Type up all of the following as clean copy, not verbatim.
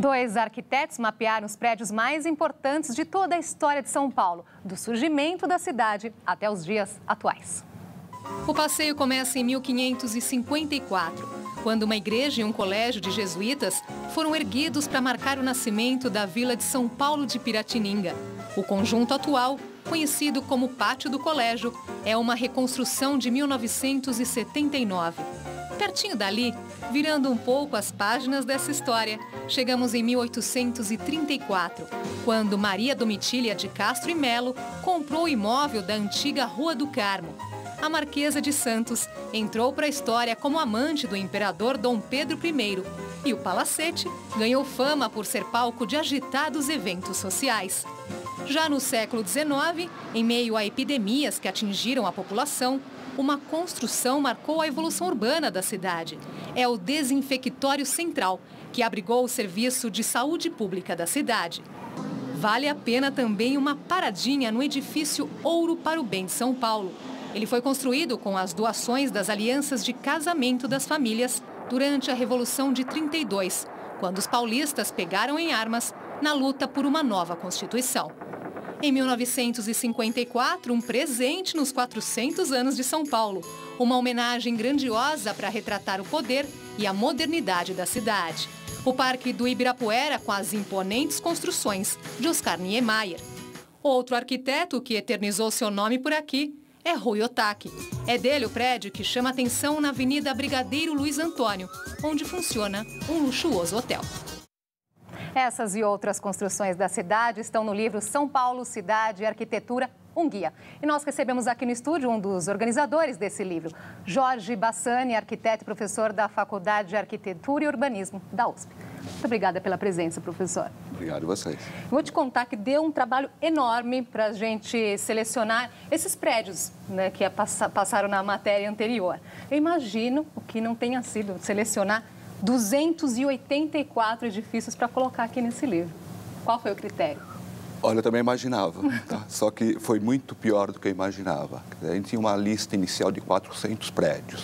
Dois arquitetos mapearam os prédios mais importantes de toda a história de São Paulo, do surgimento da cidade até os dias atuais. O passeio começa em 1554, quando uma igreja e um colégio de jesuítas foram erguidos para marcar o nascimento da vila de São Paulo de Piratininga. O conjunto atual, conhecido como Pátio do Colégio, é uma reconstrução de 1979. Pertinho dali, virando um pouco as páginas dessa história, chegamos em 1834, quando Maria Domitília de Castro e Melo comprou o imóvel da antiga Rua do Carmo. A Marquesa de Santos entrou para a história como amante do imperador Dom Pedro I e o palacete ganhou fama por ser palco de agitados eventos sociais. Já no século XIX, em meio a epidemias que atingiram a população, uma construção marcou a evolução urbana da cidade. É o Desinfectório Central, que abrigou o serviço de saúde pública da cidade. Vale a pena também uma paradinha no edifício Ouro para o Bem de São Paulo. Ele foi construído com as doações das alianças de casamento das famílias durante a Revolução de 32, quando os paulistas pegaram em armas na luta por uma nova Constituição. Em 1954, um presente nos 400 anos de São Paulo. Uma homenagem grandiosa para retratar o poder e a modernidade da cidade. O Parque do Ibirapuera com as imponentes construções de Oscar Niemeyer. Outro arquiteto que eternizou seu nome por aqui é Rui Otaki. É dele o prédio que chama atenção na Avenida Brigadeiro Luiz Antônio, onde funciona um luxuoso hotel. Essas e outras construções da cidade estão no livro São Paulo, Cidade e Arquitetura, um guia. E nós recebemos aqui no estúdio um dos organizadores desse livro, Jorge Bassani, arquiteto e professor da Faculdade de Arquitetura e Urbanismo da USP. Muito obrigada pela presença, professor. Obrigado a vocês. Vou te contar que deu um trabalho enorme para a gente selecionar esses prédios, né, que passaram na matéria anterior. Eu imagino o que não tenha sido selecionar 284 edifícios para colocar aqui nesse livro. Qual foi o critério? Olha, eu também imaginava, tá? Só que foi muito pior do que eu imaginava. A gente tinha uma lista inicial de 400 prédios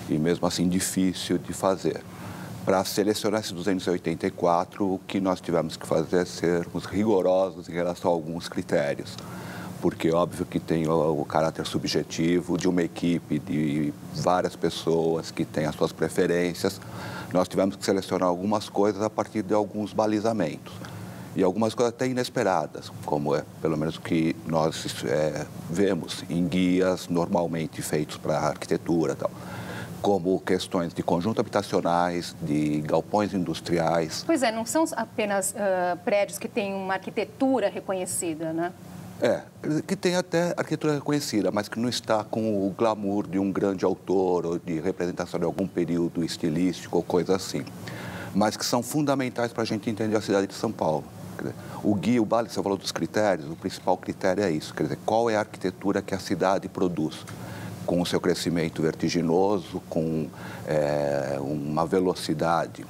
e mesmo assim difícil de fazer. Para selecionar esses 284, o que nós tivemos que fazer é sermos rigorosos em relação a alguns critérios. Porque óbvio que tem o caráter subjetivo de uma equipe, de várias pessoas que têm as suas preferências. Nós tivemos que selecionar algumas coisas a partir de alguns balizamentos. E algumas coisas até inesperadas, como é pelo menos o que nós vemos em guias normalmente feitos para a arquitetura e tal. Como questões de conjuntos habitacionais, de galpões industriais. Pois é, não são apenas prédios que têm uma arquitetura reconhecida, né? Que tem até arquitetura reconhecida, mas que não está com o glamour de um grande autor ou de representação de algum período estilístico ou coisa assim. Mas que são fundamentais para a gente entender a cidade de São Paulo. O guia, o Bale, você falou dos critérios, o principal critério é isso, quer dizer, qual é a arquitetura que a cidade produz, com o seu crescimento vertiginoso, com uma velocidade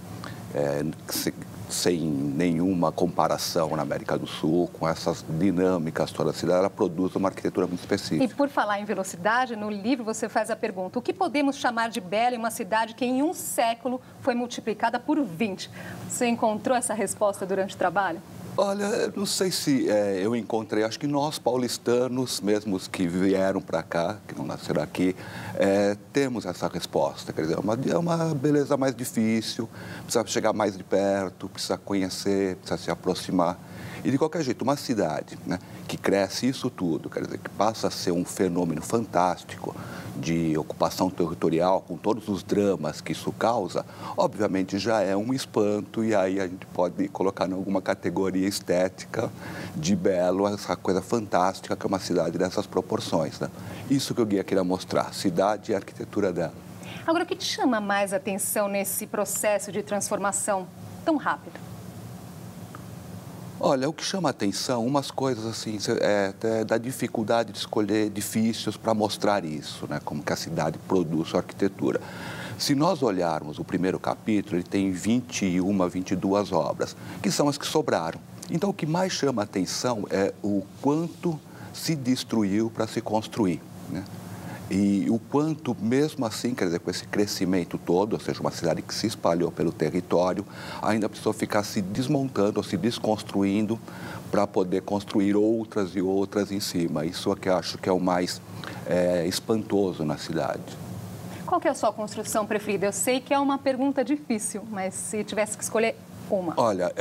sem nenhuma comparação na América do Sul, com essas dinâmicas toda a cidade, ela produz uma arquitetura muito específica. E por falar em velocidade, no livro você faz a pergunta, o que podemos chamar de bela em uma cidade que em um século foi multiplicada por 20? Você encontrou essa resposta durante o trabalho? Olha, não sei se eu encontrei, acho que nós paulistanos, mesmo os que vieram para cá, que não nasceram aqui, temos essa resposta. Quer dizer, é uma beleza mais difícil, precisa chegar mais de perto, precisa conhecer, precisa se aproximar. E, de qualquer jeito, uma cidade, né, que cresce isso tudo, quer dizer, que passa a ser um fenômeno fantástico de ocupação territorial, com todos os dramas que isso causa, obviamente já é um espanto e aí a gente pode colocar em alguma categoria estética de belo essa coisa fantástica que é uma cidade dessas proporções, né? Isso que eu queria mostrar, cidade e a arquitetura dela. Agora, o que te chama mais atenção nesse processo de transformação tão rápido? Olha, o que chama a atenção, umas coisas assim, até da dificuldade de escolher edifícios para mostrar isso, né? Como que a cidade produz sua arquitetura. Se nós olharmos o primeiro capítulo, ele tem 21, 22 obras, que são as que sobraram. Então, o que mais chama a atenção é o quanto se destruiu para se construir, né? E o quanto, mesmo assim, quer dizer, com esse crescimento todo, ou seja, uma cidade que se espalhou pelo território, ainda precisou ficar se desmontando ou se desconstruindo para poder construir outras e outras em cima. Isso é que eu acho que é o mais espantoso na cidade. Qual que é a sua construção preferida? Eu sei que é uma pergunta difícil, mas se tivesse que escolher uma. Olha,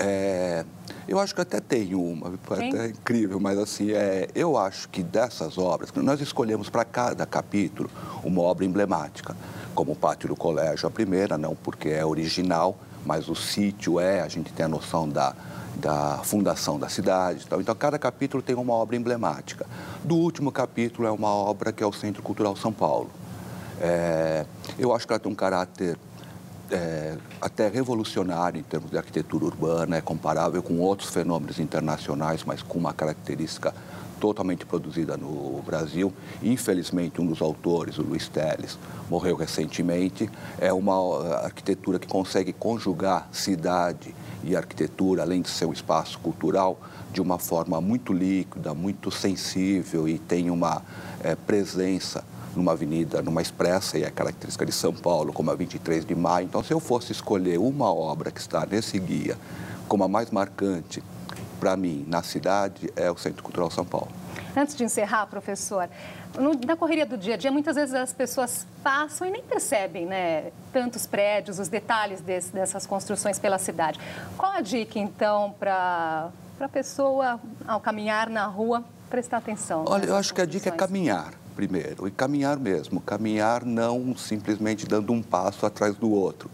eu acho que até tenho uma, até incrível, mas assim, eu acho que dessas obras, nós escolhemos para cada capítulo uma obra emblemática, como o Pátio do Colégio, a primeira, não porque é original, mas o sítio a gente tem a noção da fundação da cidade. Então, cada capítulo tem uma obra emblemática. Do último capítulo é uma obra que é o Centro Cultural São Paulo. Eu acho que ela tem um caráter até revolucionário em termos de arquitetura urbana, é comparável com outros fenômenos internacionais, mas com uma característica totalmente produzida no Brasil. Infelizmente, um dos autores, o Luiz Teles, morreu recentemente. É uma arquitetura que consegue conjugar cidade e arquitetura, além de ser um espaço cultural, de uma forma muito líquida, muito sensível e tem uma presença numa avenida, numa expressa, e é característica de São Paulo, como a 23 de Maio. Então, se eu fosse escolher uma obra que está nesse guia como a mais marcante para mim na cidade, é o Centro Cultural São Paulo. Antes de encerrar, professor, na correria do dia a dia, muitas vezes as pessoas passam e nem percebem, né, tantos prédios, os detalhes dessas construções pela cidade. Qual a dica, então, para a pessoa, ao caminhar na rua, prestar atenção? Olha, eu acho que a dica é caminhar primeiro, e caminhar mesmo. Caminhar não simplesmente dando um passo atrás do outro,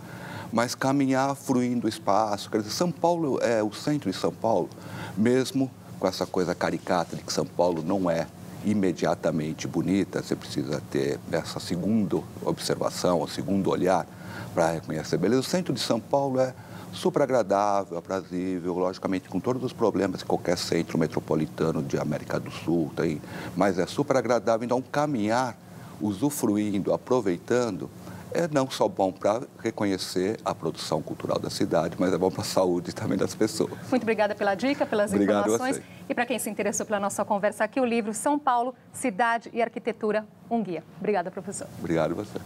mas caminhar fruindo o espaço. Quer dizer, São Paulo o centro de São Paulo, mesmo com essa coisa caricata de que São Paulo não é imediatamente bonita, você precisa ter essa segunda observação, o segundo olhar para reconhecer a beleza. O centro de São Paulo é super agradável, aprazível, logicamente com todos os problemas que qualquer centro metropolitano de América do Sul tem, mas é super agradável. Então, caminhar, usufruindo, aproveitando, é não só bom para reconhecer a produção cultural da cidade, mas é bom para a saúde também das pessoas. Muito obrigada pela dica, pelas informações. E para quem se interessou pela nossa conversa aqui, o livro São Paulo, Cidade e Arquitetura, um guia. Obrigada, professor. Obrigado a você.